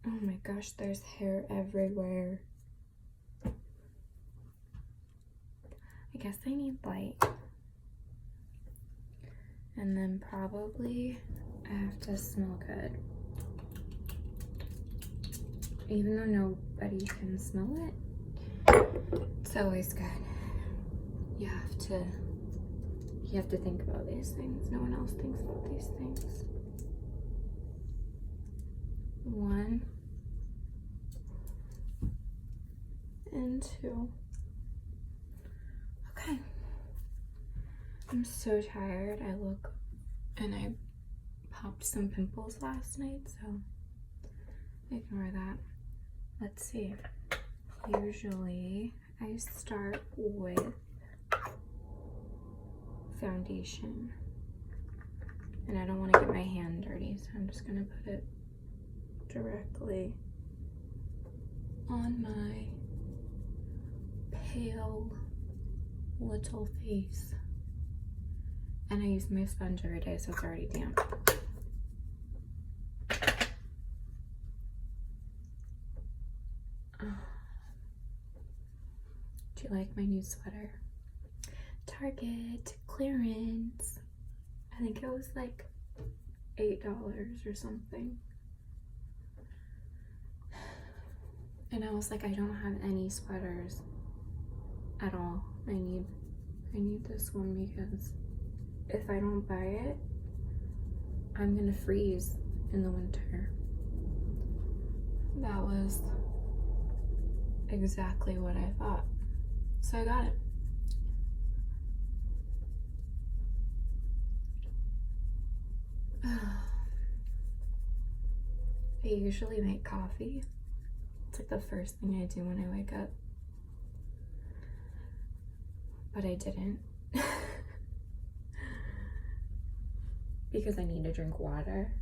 Oh my gosh, there's hair everywhere. I guess I need light. And then probably I have to smell good. Even though nobody can smell it, it's always good. You have to think about these things. No one else thinks about these things. 1 and 2. Okay. I'm so tired. And I popped some pimples last night, so ignore that. Let's see. Usually I start with foundation, and I don't want to get my hand dirty, so I'm just gonna put it directly on my pale little face. And I use my sponge every day, so it's already damp. Do you like my new sweater? Target clearance. I think it was like $8 or something. And I was like, I don't have any sweaters at all. I need this one because if I don't buy it, I'm gonna freeze in the winter. That was exactly what I thought. So I got it. I usually make coffee. It's like the first thing I do when I wake up. But I didn't. Because I need to drink water.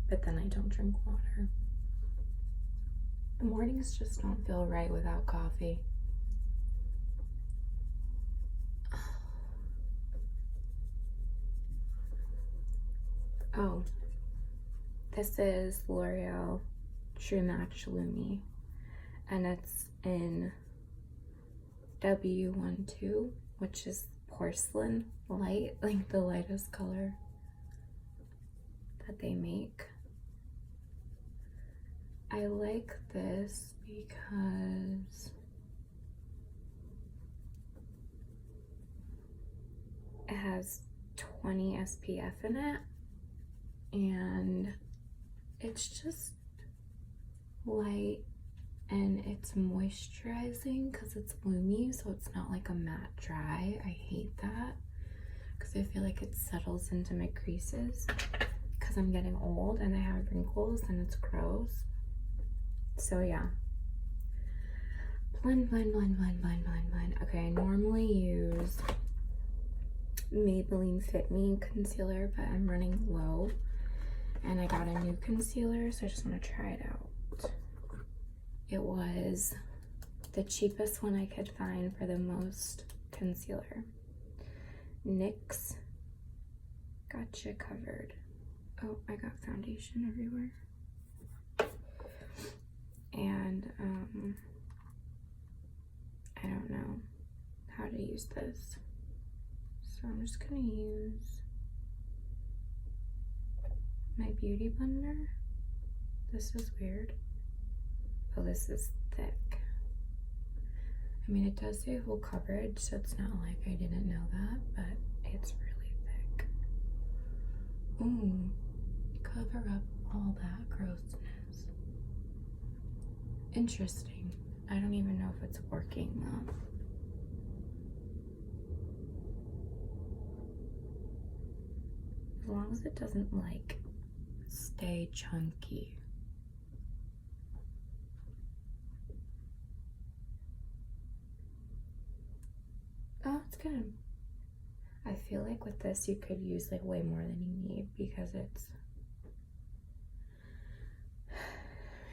But then I don't drink water. The mornings just don't feel right without coffee. Oh, this is L'Oreal True Match Lumi, and it's in W12, which is porcelain light, like the lightest color that they make. I like this because it has 20 SPF in it, and it's just light and it's moisturizing because it's Lumi, so it's not like a matte dry. I hate that because I feel like it settles into my creases because I'm getting old and I have wrinkles and it's gross. So yeah. Blend, blend, blend, blend, blend, blend, blend. Okay, I normally use Maybelline Fit Me concealer, but I'm running low and I got a new concealer, so I just want to try it out. It was the cheapest one I could find for the most concealer. NYX Gotcha Covered. Oh, I got foundation everywhere. And I don't know how to use this, so I'm just gonna use my beauty blender. This is weird. Oh, this is thick. I mean, it does say full coverage, so it's not like I didn't know that, but it's really thick. Ooh, cover up all that grossness. Interesting. I don't even know if it's working though. As long as it doesn't like stay chunky. Oh, it's good. I feel like with this you could use like way more than you need because it's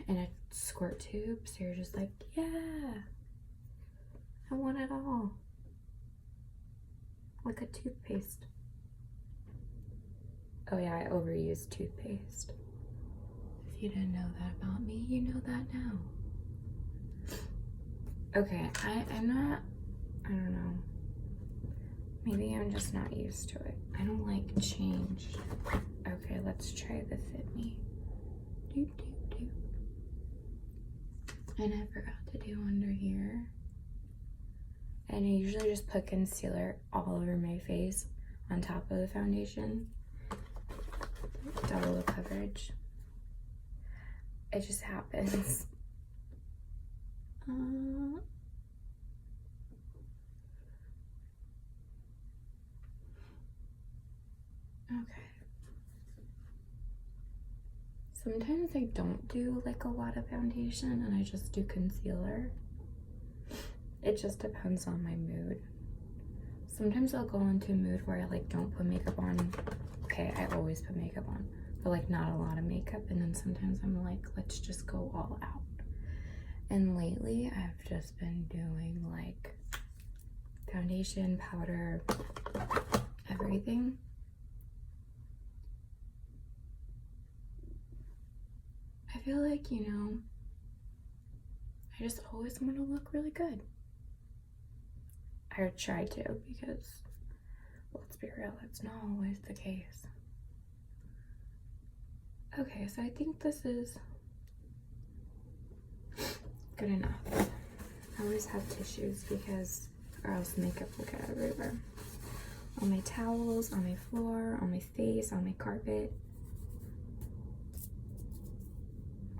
in a squirt tube, so you're just like, yeah, I want it all. Like a toothpaste. Oh yeah, I overuse toothpaste. If you didn't know that about me. You know that now. Okay, I'm not, I don't know. Maybe I'm just not used to it. I don't like change. Okay, let's try the Fit Me. Doop, doop, doop. And I forgot to do under here. And I usually just put concealer all over my face on top of the foundation. Double the coverage. It just happens. Okay. Sometimes I don't do like a lot of foundation and I just do concealer. It just depends on my mood. Sometimes I'll go into a mood where I like don't put makeup on. Okay, I always put makeup on, but like not a lot of makeup. And then sometimes I'm like, let's just go all out. And lately I've just been doing like foundation, powder, everything. I feel like, you know, I just always want to look really good. I try to, because let's be real, it's not always the case. Okay, so I think this is good enough. I always have tissues because or else makeup will get everywhere. On my towels, on my floor, on my face, on my carpet.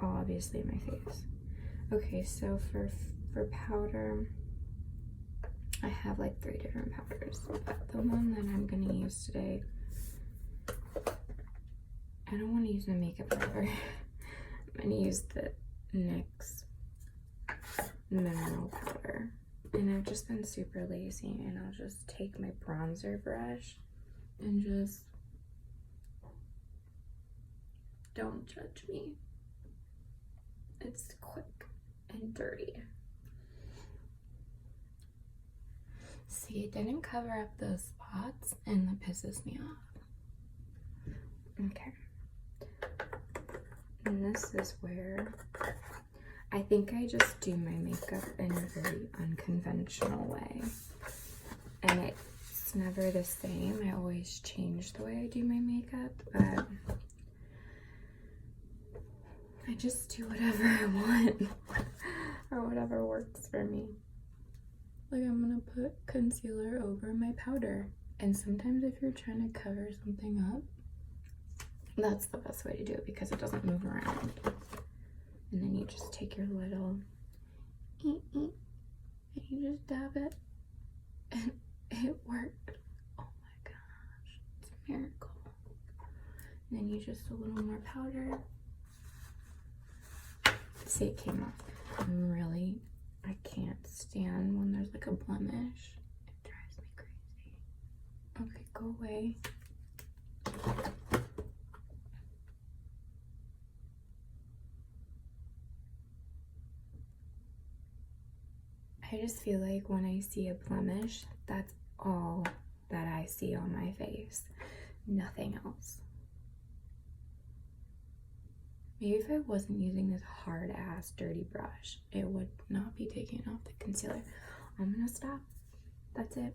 Obviously my face. Okay, so for powder, I have like 3 different powders, but the one that I'm gonna use today, I don't want to use my makeup powder. I'm gonna use the NYX mineral powder, and I've just been super lazy, and I'll just take my bronzer brush and just, don't judge me. It's quick and dirty. See, it didn't cover up those spots, and that pisses me off. Okay. And this is where I think I just do my makeup in a very unconventional way. And it's never the same. I always change the way I do my makeup, but I just do whatever I want or whatever works for me. Like, I'm gonna put concealer over my powder. And sometimes if you're trying to cover something up, that's the best way to do it because it doesn't move around. And then you just take your little and you just dab it, and it worked. Oh my gosh, it's a miracle. And then you just a little more powder. See, it came off. Really, I can't stand when there's like a blemish. It drives me crazy. Okay, go away. I just feel like when I see a blemish, that's all that I see on my face. Nothing else. Maybe if I wasn't using this hard ass dirty brush, it would not be taking off the concealer. I'm gonna stop. That's it.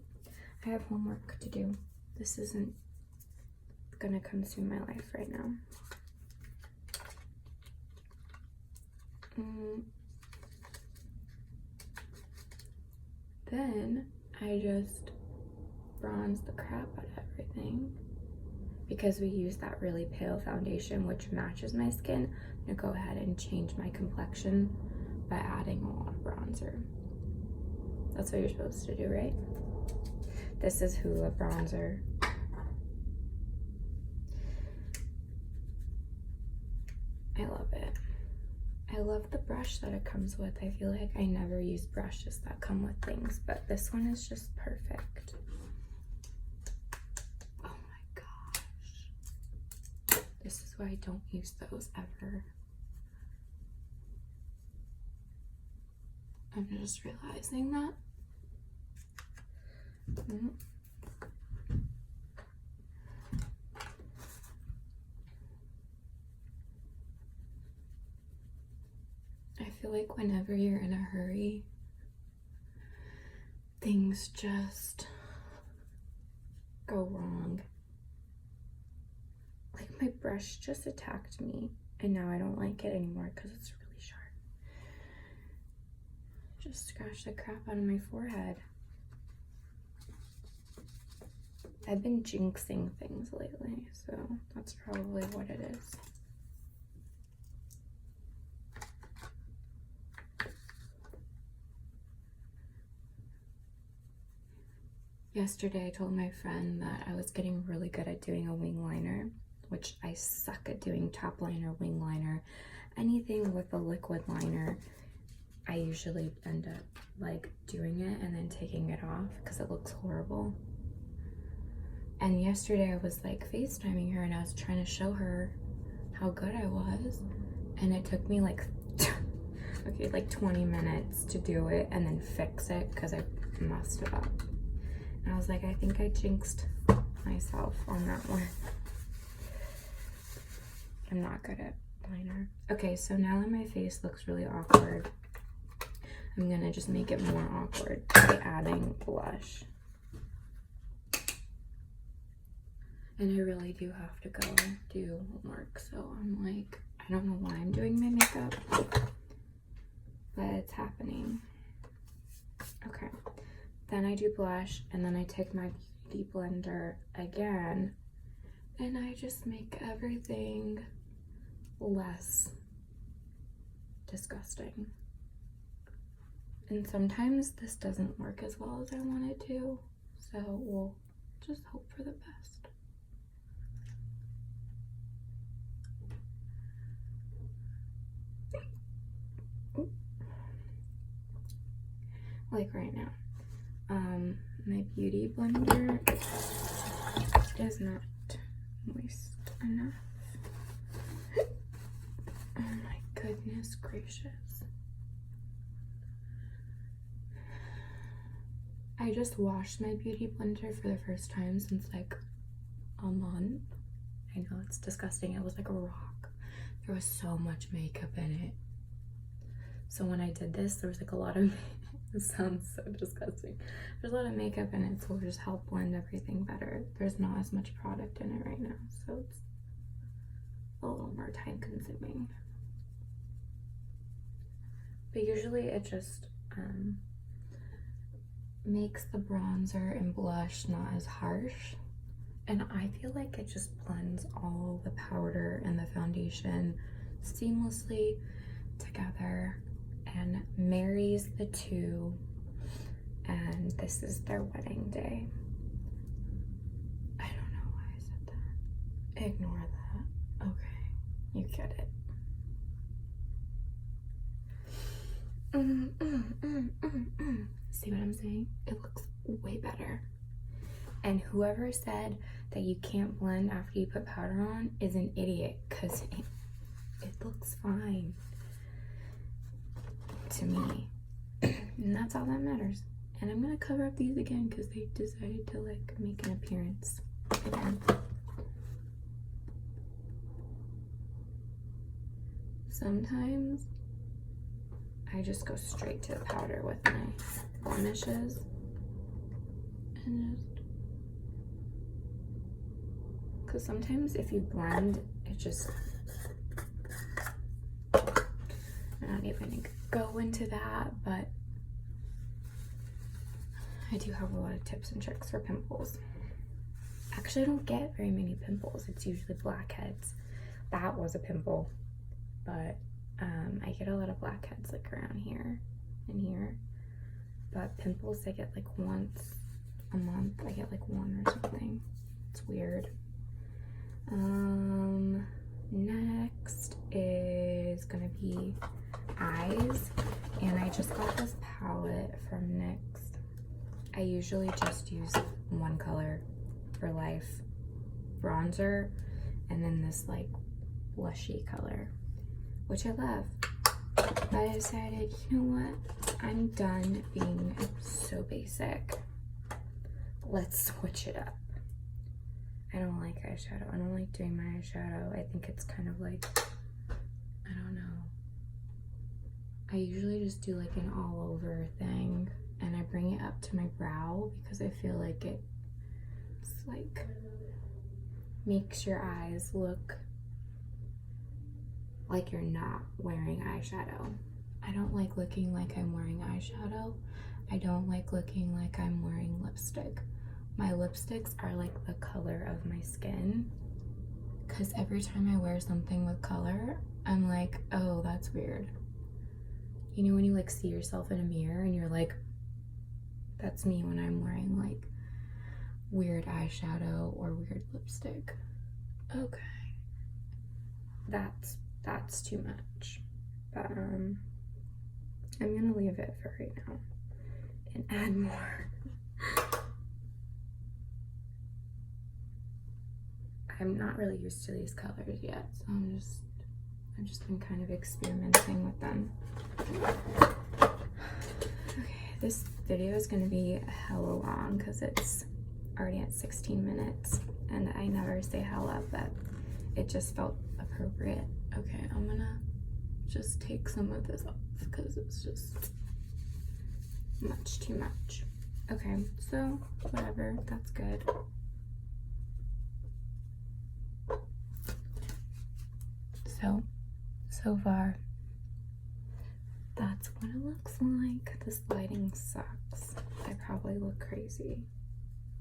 I have homework to do. This isn't gonna consume my life right now. Then I just bronze the crap out of everything. Because we use that really pale foundation which matches my skin, I'm gonna go ahead and change my complexion by adding a lot of bronzer. That's what you're supposed to do, right? This is Hoola bronzer. I love it. I love the brush that it comes with. I feel like I never use brushes that come with things, but this one is just perfect. Oh my gosh. This is why I don't use those ever. I'm just realizing that. feel like whenever you're in a hurry, things just go wrong. Like my brush just attacked me and now I don't like it anymore because it's really sharp. Just scratched the crap out of my forehead. I've been jinxing things lately, so that's probably what it is. Yesterday I told my friend that I was getting really good at doing a wing liner, which I suck at doing top liner, wing liner, anything with a liquid liner. I usually end up like doing it and then taking it off because it looks horrible. And yesterday I was like FaceTiming her and I was trying to show her how good I was, and it took me like okay, like 20 minutes to do it and then fix it because I messed it up. And I was like, I think I jinxed myself on that one. I'm not good at liner. Okay, so now that my face looks really awkward, I'm gonna just make it more awkward by adding blush. And I really do have to go do homework, so I'm like, I don't know why I'm doing my makeup, but it's happening. Okay, then I do blush, and then I take my beauty blender again, and I just make everything less disgusting. And sometimes this doesn't work as well as I want it to, so we'll just hope for the best. Like right now, my beauty blender is not moist enough. Oh my goodness gracious. I just washed my beauty blender for the first time since like a month. I know it's disgusting. It was like a rock. There was so much makeup in it. So when I did this, there was like a lot of it sounds so disgusting. There's a lot of makeup in it, so it'll just help blend everything better. There's not as much product in it right now, so it's a little more time consuming. But usually it just makes the bronzer and blush not as harsh. And I feel like it just blends all the powder and the foundation seamlessly together and marries the two, and this is their wedding day. I don't know why I said that. Ignore that. Okay, you get it. See what I'm saying? It looks way better. And whoever said that you can't blend after you put powder on is an idiot, because it looks fine to me. And that's all that matters. And I'm gonna cover up these again because they decided to like make an appearance again. Sometimes I just go straight to the powder with my blemishes and just, because sometimes if you blend, it just, I'm not even gonna go into that, but I do have a lot of tips and tricks for pimples. Actually, I don't get very many pimples. It's usually blackheads. That was a pimple, but I get a lot of blackheads like around here and here. But pimples, I get like once a month. I get like one or something. It's weird. Next is gonna be eyes, and I just got this palette from NYX. I usually just use one color for life, bronzer, and then this like blushy color, which I love. But I decided, you know what, I'm done being so basic. Let's switch it up. I don't like eyeshadow. I don't like doing my eyeshadow. I think it's kind of like, I don't know. I usually just do like an all over thing, and I bring it up to my brow because I feel like it's like makes your eyes look like you're not wearing eyeshadow. I don't like looking like I'm wearing eyeshadow. I don't like looking like I'm wearing lipstick. My lipsticks are like the color of my skin, because every time I wear something with color, I'm like, oh, that's weird. You know when you like see yourself in a mirror and you're like, that's me when I'm wearing like weird eyeshadow or weird lipstick. Okay. That's too much. But I'm gonna leave it for right now and add more. I'm not really used to these colors yet, so I've just been kind of experimenting with them. Okay, this video is gonna be hella long because it's already at 16 minutes, and I never say hella, but it just felt appropriate. Okay, I'm gonna just take some of this off because it's just much too much. Okay, so whatever, that's good. So far, that's what it looks like. This lighting sucks. I probably look crazy.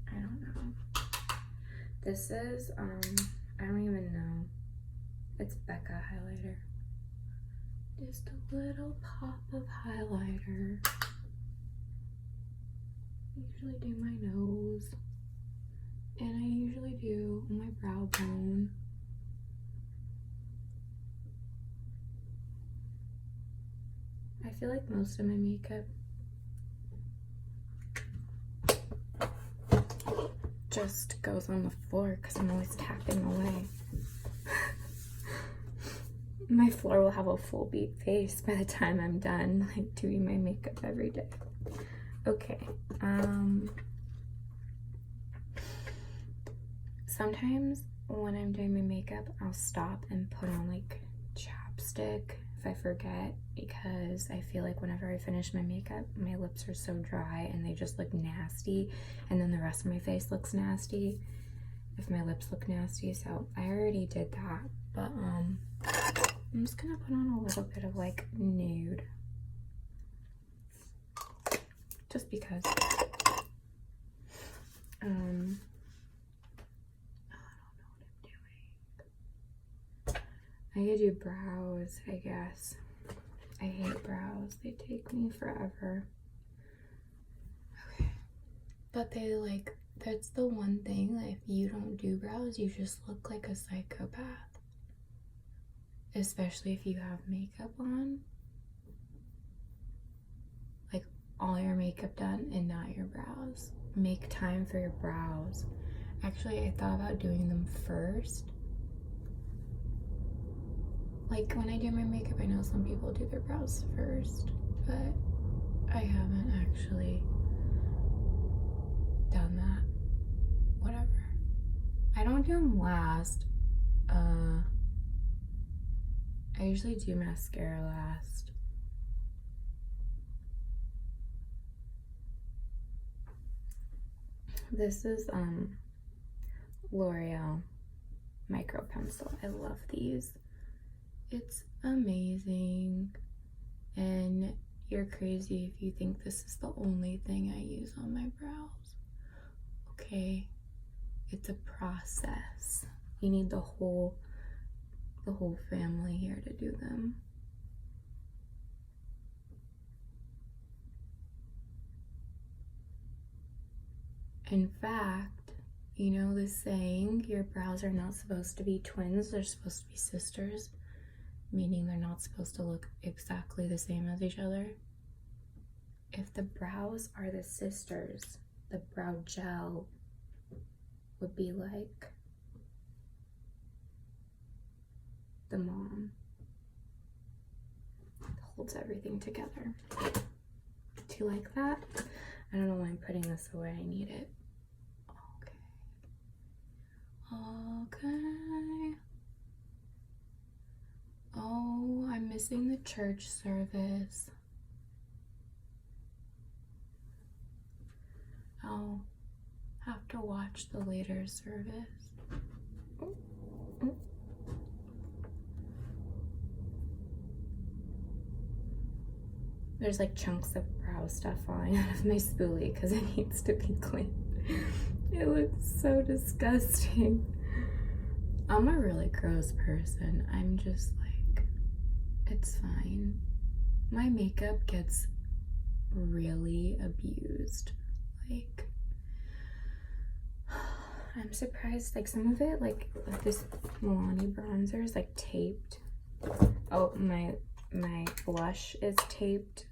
I don't know. This is, I don't even know. It's Becca highlighter. Just a little pop of highlighter. I usually do my nose. And I usually do my brow bone. I feel like most of my makeup just goes on the floor because I'm always tapping away. My floor will have a full beat face by the time I'm done, like doing my makeup every day. Okay, sometimes when I'm doing my makeup, I'll stop and put on like chapstick if I forget, because I feel like whenever I finish my makeup, my lips are so dry and they just look nasty, and then the rest of my face looks nasty if my lips look nasty. So I already did that, but I'm just gonna put on a little bit of like nude, just because. I don't know what I'm doing. I could do brows, I guess. I hate brows. They take me forever. Okay. But they like, that's the one thing that if you don't do brows, you just look like a psychopath. Especially if you have makeup on. Like all your makeup done and not your brows. Make time for your brows. Actually, I thought about doing them first. Like when I do my makeup, I know some people do their brows first, but I haven't actually done that. Whatever. I don't do them last. I usually do mascara last. This is L'Oreal micro pencil. I love these. It's amazing, and you're crazy if you think this is the only thing I use on my brows. Okay, it's a process. You need the whole family here to do them. In fact, you know the saying, your brows are not supposed to be twins, they're supposed to be sisters. Meaning they're not supposed to look exactly the same as each other. If the brows are the sisters, the brow gel would be like the mom. It holds everything together. Do you like that? I don't know why I'm putting this away. I need it. Okay. Oh, I'm missing the church service. I'll have to watch the later service. Oh, oh. There's like chunks of brow stuff falling out of my spoolie because it needs to be cleaned. It looks so disgusting. I'm a really gross person. I'm just like, it's fine. My makeup gets really abused. Like, I'm surprised, like some of it, like this Milani bronzer is like taped. Oh, my blush is taped.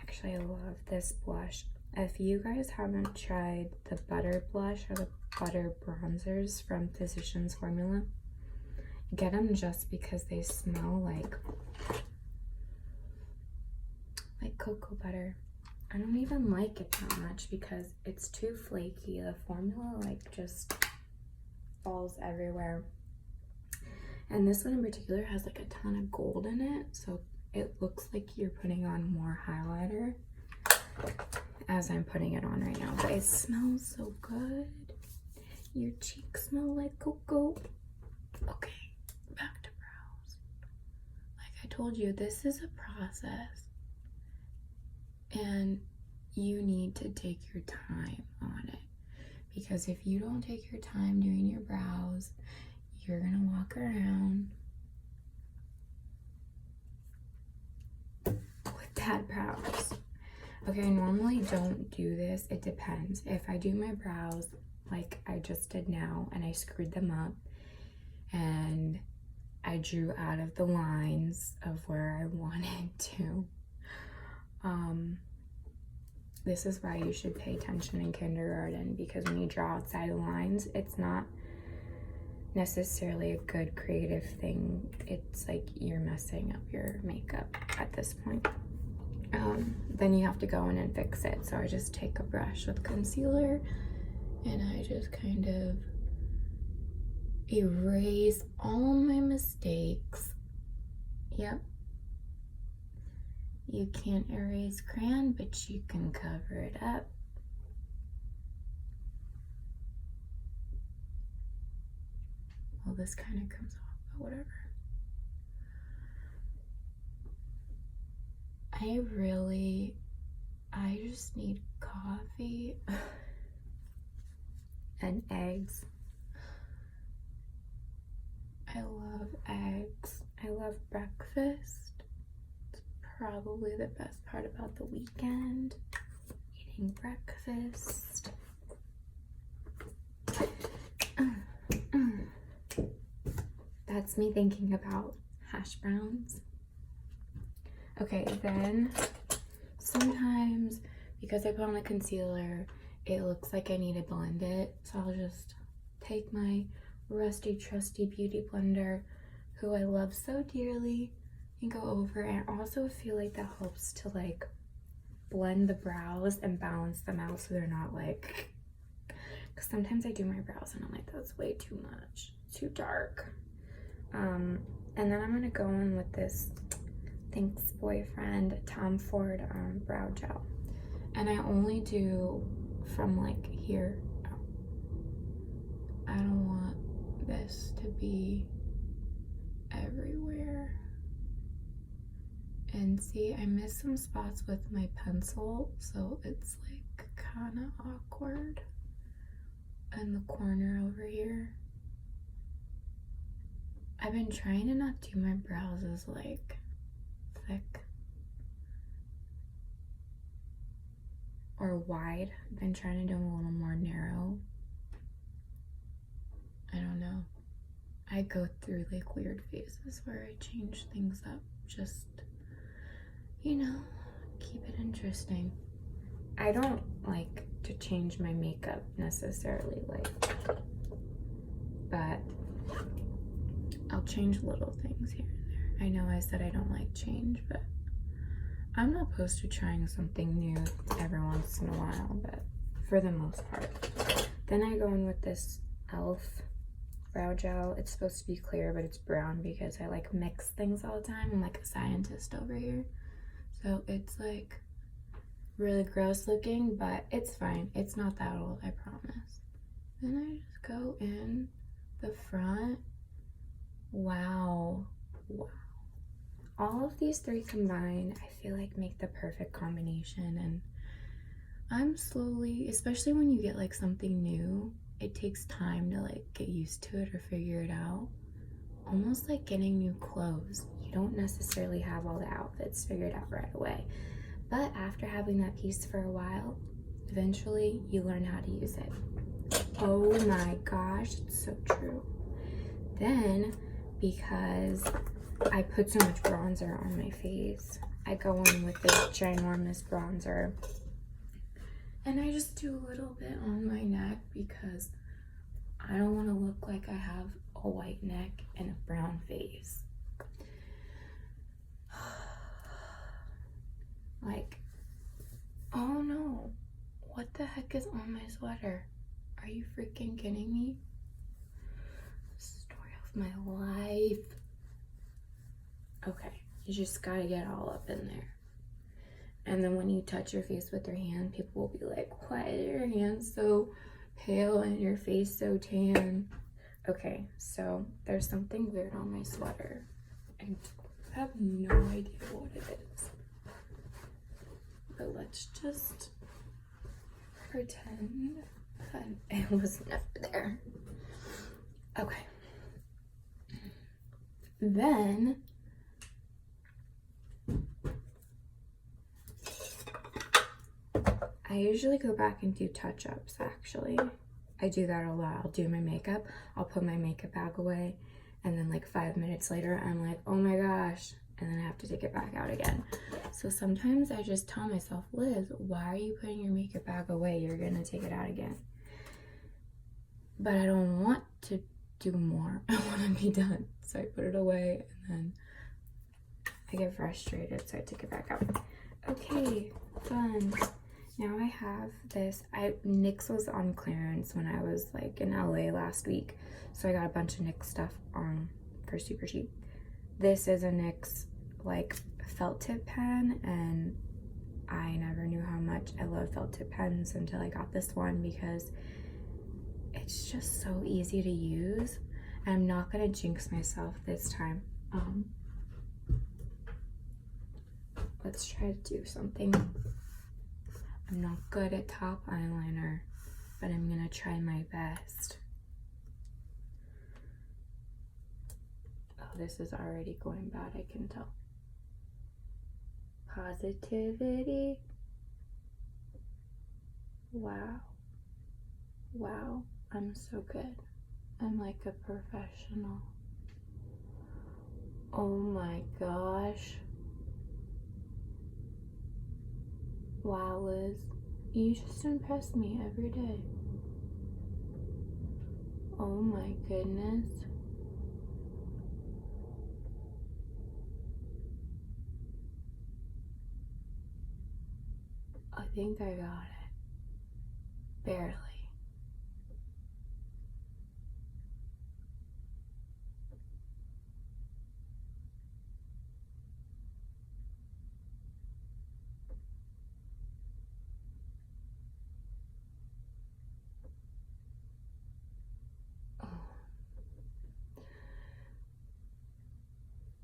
Actually, I love this blush. If you guys haven't tried the butter blush or the butter bronzers from Physicians Formula, get them just because they smell like cocoa butter. I don't even like it that much because it's too flaky. The formula like just falls everywhere. And this one in particular has like a ton of gold in it, so it looks like you're putting on more highlighter as I'm putting it on right now. But it smells so good. Your cheeks smell like cocoa. Okay, back to brows. Like I told you, this is a process. And you need to take your time on it. Because if you don't take your time doing your brows, you're gonna walk around with bad brows. Okay, I normally don't do this. It depends. If I do my brows like I just did now and I screwed them up and I drew out of the lines of where I wanted to, this is why you should pay attention in kindergarten, because when you draw outside the lines, it's not necessarily a good creative thing. It's like you're messing up your makeup at this point. Then you have to go in and fix it. So I just take a brush with concealer and I just kind of erase all my mistakes. Yep. You can't erase crayon, but you can cover it up. Well, this kind of comes off, but whatever. I just need coffee and eggs. I love eggs. I love breakfast. It's probably the best part about the weekend. Eating breakfast. That's me thinking about hash browns. Okay, then sometimes because I put on the concealer, it looks like I need to blend it. So I'll just take my rusty trusty beauty blender, who I love so dearly, and go over. And I also feel like that helps to like blend the brows and balance them out so they're not like, because sometimes I do my brows and I'm like, that's way too much, too dark. And then I'm gonna go in with this Thanks Boyfriend Tom Ford brow gel, and I only do from like here. I don't want this to be everywhere. And see, I missed some spots with my pencil, so it's like kind of awkward in the corner over here. I've been trying to not do my brows as like thick or wide. I've been trying to do them a little more narrow. I don't know. I go through like weird phases where I change things up, just, you know, keep it interesting. I don't like to change my makeup necessarily, like, but I'll change little things here and there. I know I said I don't like change, but I'm not opposed to trying something new every once in a while, but for the most part. Then I go in with this e.l.f. brow gel. It's supposed to be clear, but it's brown because I like mix things all the time. I'm like a scientist over here. So it's like really gross looking, but it's fine. It's not that old, I promise. Then I just go in the front. Wow. Wow. All of these three combined, I feel like make the perfect combination. And I'm slowly, especially when you get like something new, it takes time to like get used to it or figure it out. Almost like getting new clothes. You don't necessarily have all the outfits figured out right away. But after having that piece for a while, eventually you learn how to use it. Oh my gosh, it's so true. Then, because I put so much bronzer on my face, I go in with this ginormous bronzer. And I just do a little bit on my neck because I don't want to look like I have a white neck and a brown face. Like, oh no, what the heck is on my sweater? Are you freaking kidding me? Story of my life. Okay, you just gotta get all up in there. And then when you touch your face with your hand, people will be like, why are your hands so pale and your face so tan? Okay, so there's something weird on my sweater. I have no idea what it is. But let's just pretend that it was never there. Okay. Then I usually go back and do touch-ups, actually. I do that a lot. I'll do my makeup, I'll put my makeup bag away, and then like 5 minutes later, I'm like, oh my gosh, and then I have to take it back out again. So sometimes I just tell myself, Liz, why are you putting your makeup bag away? You're gonna take it out again. But I don't want to do more. I want to be done. So I put it away and then I get frustrated, so I take it back out. Okay, fun. Now I have this. NYX was on clearance when I was like in LA last week, so I got a bunch of NYX stuff on for super cheap. This is a NYX like felt tip pen, and I never knew how much I love felt tip pens until I got this one because it's just so easy to use. And I'm not gonna jinx myself this time. Let's try to do something. I'm not good at top eyeliner, but I'm gonna try my best. Oh, this is already going bad, I can tell. Positivity. Wow. Wow, I'm so good. I'm like a professional. Oh my gosh. Wow, Liz, you just impress me every day. Oh my goodness. I think I got it. Barely.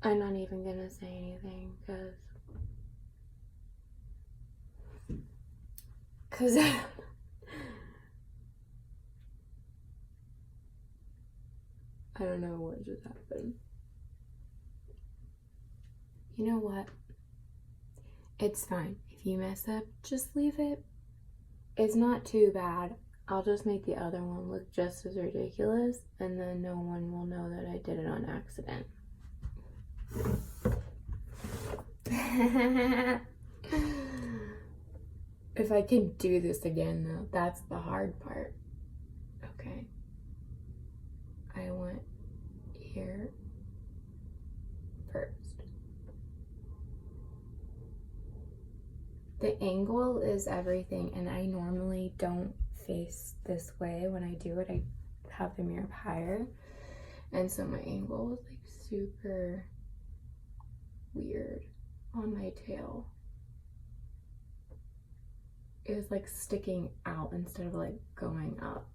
I'm not even gonna say anything because I don't know what just happened. You know what? It's fine. If you mess up, just leave it. It's not too bad. I'll just make the other one look just as ridiculous, and then no one will know that I did it on accident. If I can do this again though, that's the hard part. Okay. I want here first. The angle is everything, and I normally don't face this way when I do it. I have the mirror up higher. And so my angle was like super weird on my tail. It was like sticking out instead of like going up.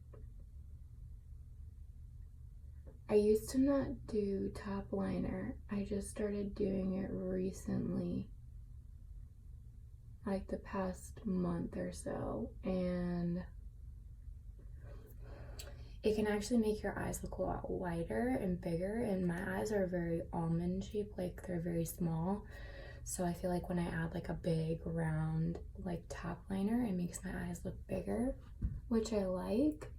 I used to not do top liner. I just started doing it recently, like the past month or so, and it can actually make your eyes look a lot wider and bigger, and my eyes are very almond shaped, like they're very small. So I feel like when I add like a big round like top liner, it makes my eyes look bigger, which I like.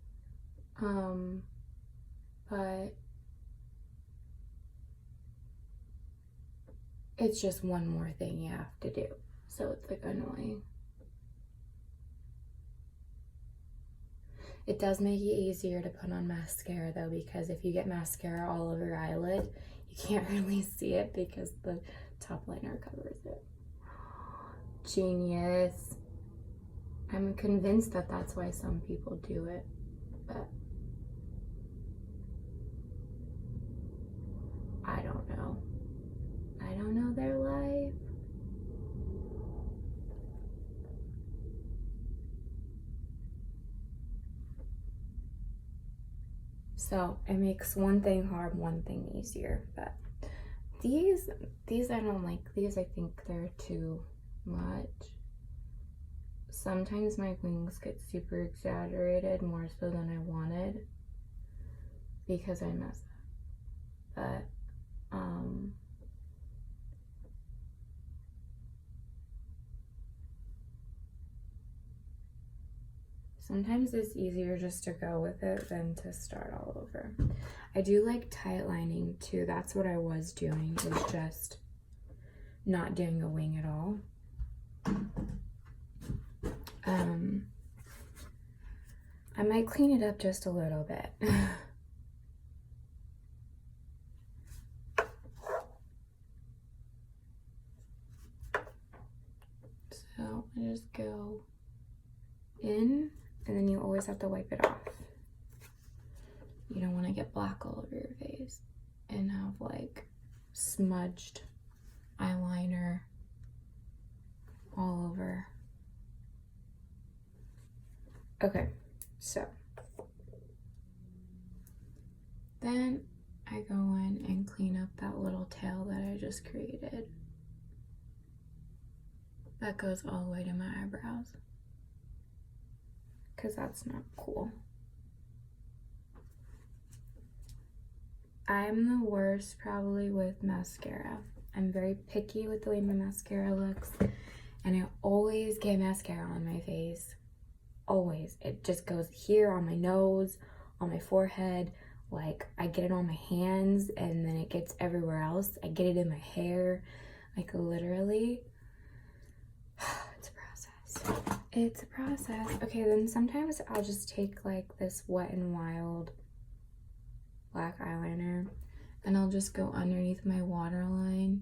But it's just one more thing you have to do. So it's like annoying. It does make it easier to put on mascara though, because if you get mascara all over your eyelid, you can't really see it because the top liner covers it. Genius. I'm convinced that that's why some people do it, but I don't know. I don't know their life. So it makes one thing hard, one thing easier. But these I don't like. These I think they're too much. Sometimes my wings get super exaggerated, more so than I wanted, because I mess up. But sometimes it's easier just to go with it than to start all over. I do like tight lining too. That's what I was doing, is just not doing a wing at all. I might clean it up just a little bit. So I just go in, and then you always have to wipe it off. You don't want to get black all over your face and have like smudged eyeliner all over. Okay, so then I go in and clean up that little tail that I just created. That goes all the way to my eyebrows, because that's not cool. I'm the worst probably with mascara. I'm very picky with the way my mascara looks, and I always get mascara on my face. Always. It just goes here on my nose, on my forehead, like I get it on my hands, and then it gets everywhere else. I get it in my hair, like literally. It's a process. It's a process. Okay, then sometimes I'll just take like this Wet n Wild black eyeliner, and I'll just go underneath my waterline,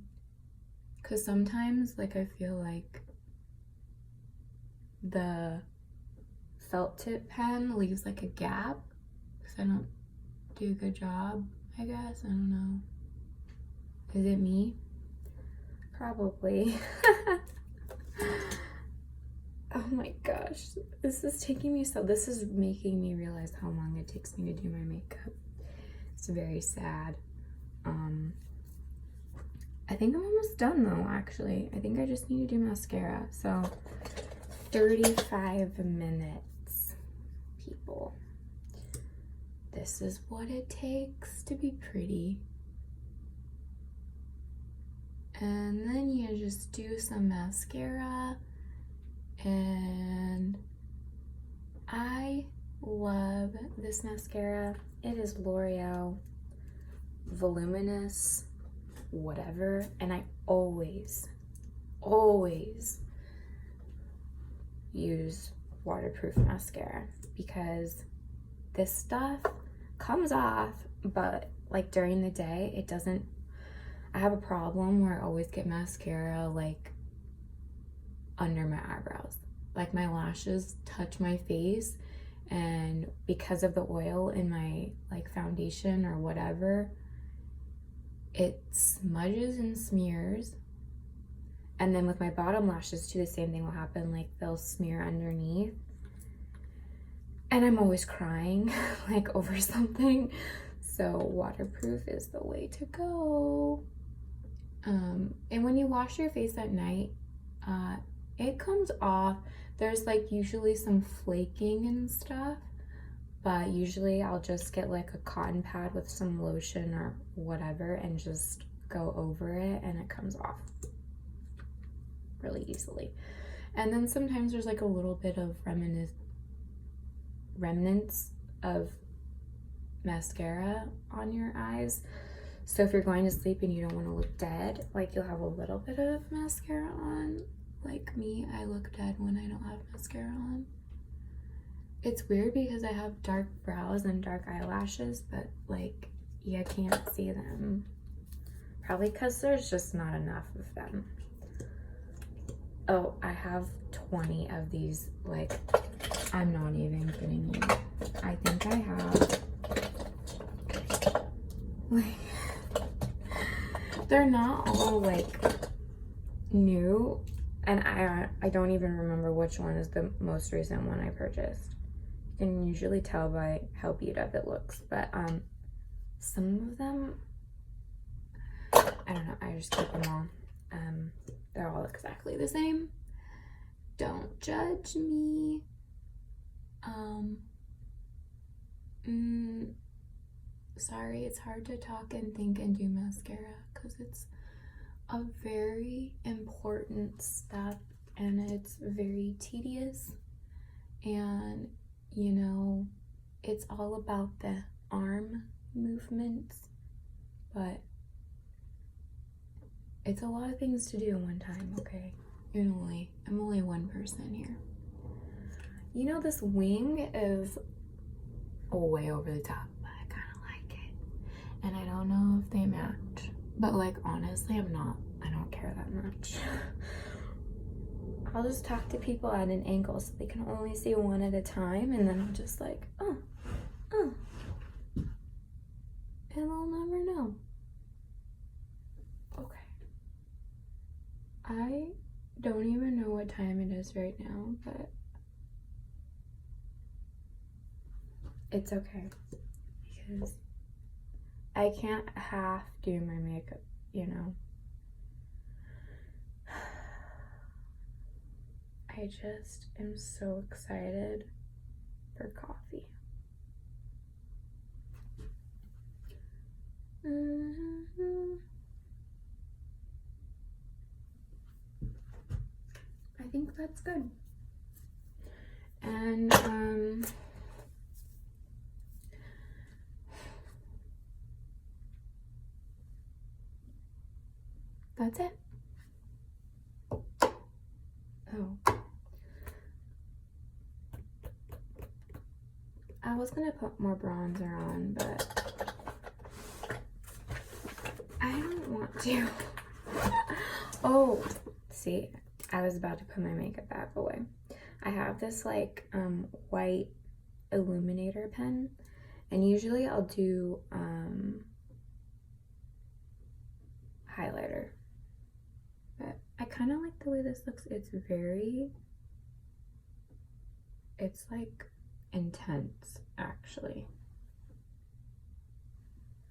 because sometimes like I feel like the felt tip pen leaves like a gap because I don't do a good job, I guess. I don't know. Is it me? Probably. Oh my gosh, this is taking me this is making me realize how long it takes me to do my makeup. It's very sad. I think I'm almost done though, actually. I think I just need to do mascara. So 35 minutes, people. This is what it takes to be pretty. And then you just do some mascara, and I love this mascara. It is L'Oreal Voluminous whatever, and I always use waterproof mascara, because this stuff comes off, but like during the day it doesn't. I have a problem where I always get mascara like under my eyebrows, like my lashes touch my face and because of the oil in my like foundation or whatever, it smudges and smears. And then with my bottom lashes too, the same thing will happen, like they'll smear underneath. And I'm always crying like over something. So waterproof is the way to go. And when you wash your face at night, it comes off. There's like usually some flaking and stuff, but usually I'll just get like a cotton pad with some lotion or whatever and just go over it, and it comes off really easily. And then sometimes there's like a little bit of remnants of mascara on your eyes. So if you're going to sleep and you don't want to look dead, like you'll have a little bit of mascara on. Like me, I look dead when I don't have mascara on. It's weird because I have dark brows and dark eyelashes, but like you can't see them. Probably because there's just not enough of them. Oh, I have 20 of these. Like, I'm not even kidding you. I think I have, like, they're not all like new, and I don't even remember which one is the most recent one I purchased. You can usually tell by how beat up it looks, but some of them, I don't know, I just keep them all. They're all exactly the same. Don't judge me. Sorry, it's hard to talk and think and do mascara because it's a very important step and it's very tedious, and you know, it's all about the arm movements, but it's a lot of things to do at one time, okay? I'm only one person here. You know, this wing is way over the top, but I kind of like it. And I don't know if they match, but like honestly, I don't care that much. I'll just talk to people at an angle so they can only see one at a time, and then I'm just like, oh, and they'll never know. Okay. I don't even know what time it is right now, but it's okay because I can't half do my makeup, you know. I just am so excited for coffee. I think that's good. And that's it. Oh, I was gonna put more bronzer on, but I don't want to. Oh, see, I was about to put my makeup bag away. I have this like white illuminator pen, and usually I'll do highlighter, but I kind of like the way this looks. It's like intense actually.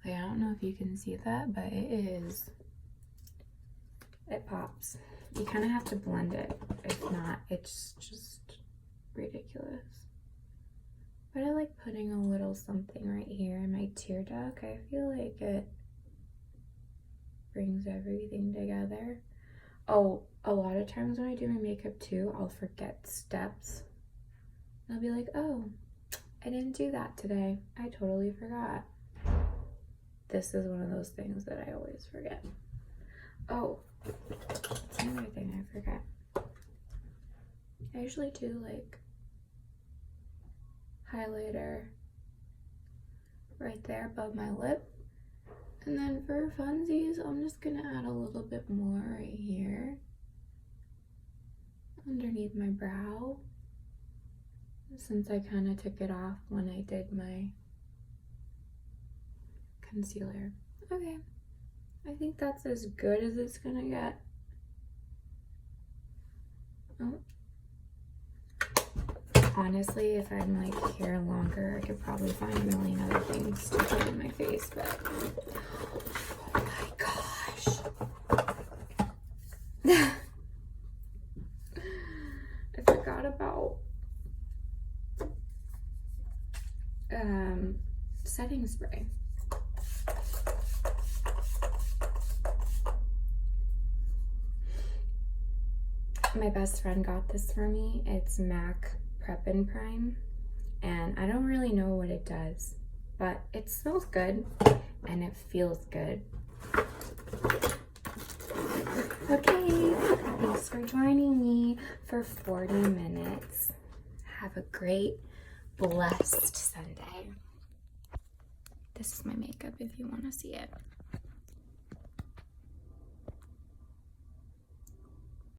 Like, I don't know if you can see that, but it pops. You kind of have to blend it. If not, it's just ridiculous. But I like putting a little something right here in my tear duct. I feel like it brings everything together. Oh, a lot of times when I do my makeup too, I'll forget steps. I'll be like, oh, I didn't do that today. I totally forgot. This is one of those things that I always forget. Oh, that's another thing I forget. I usually do like highlighter right there above my lip. And then for funsies, I'm just gonna add a little bit more right here underneath my brow. since I kind of took it off when I did my concealer. Okay, I think that's as good as it's gonna get. Oh. Honestly, if I'm like here longer, I could probably find a million other things to put in my face, but oh my gosh. I forgot about setting spray. My best friend got this for me. It's MAC Prep and Prime, and I don't really know what it does, but it smells good and it feels good. Okay, thanks for joining me for 40 minutes. Have a great, blessed Sunday. This is my makeup if you want to see it.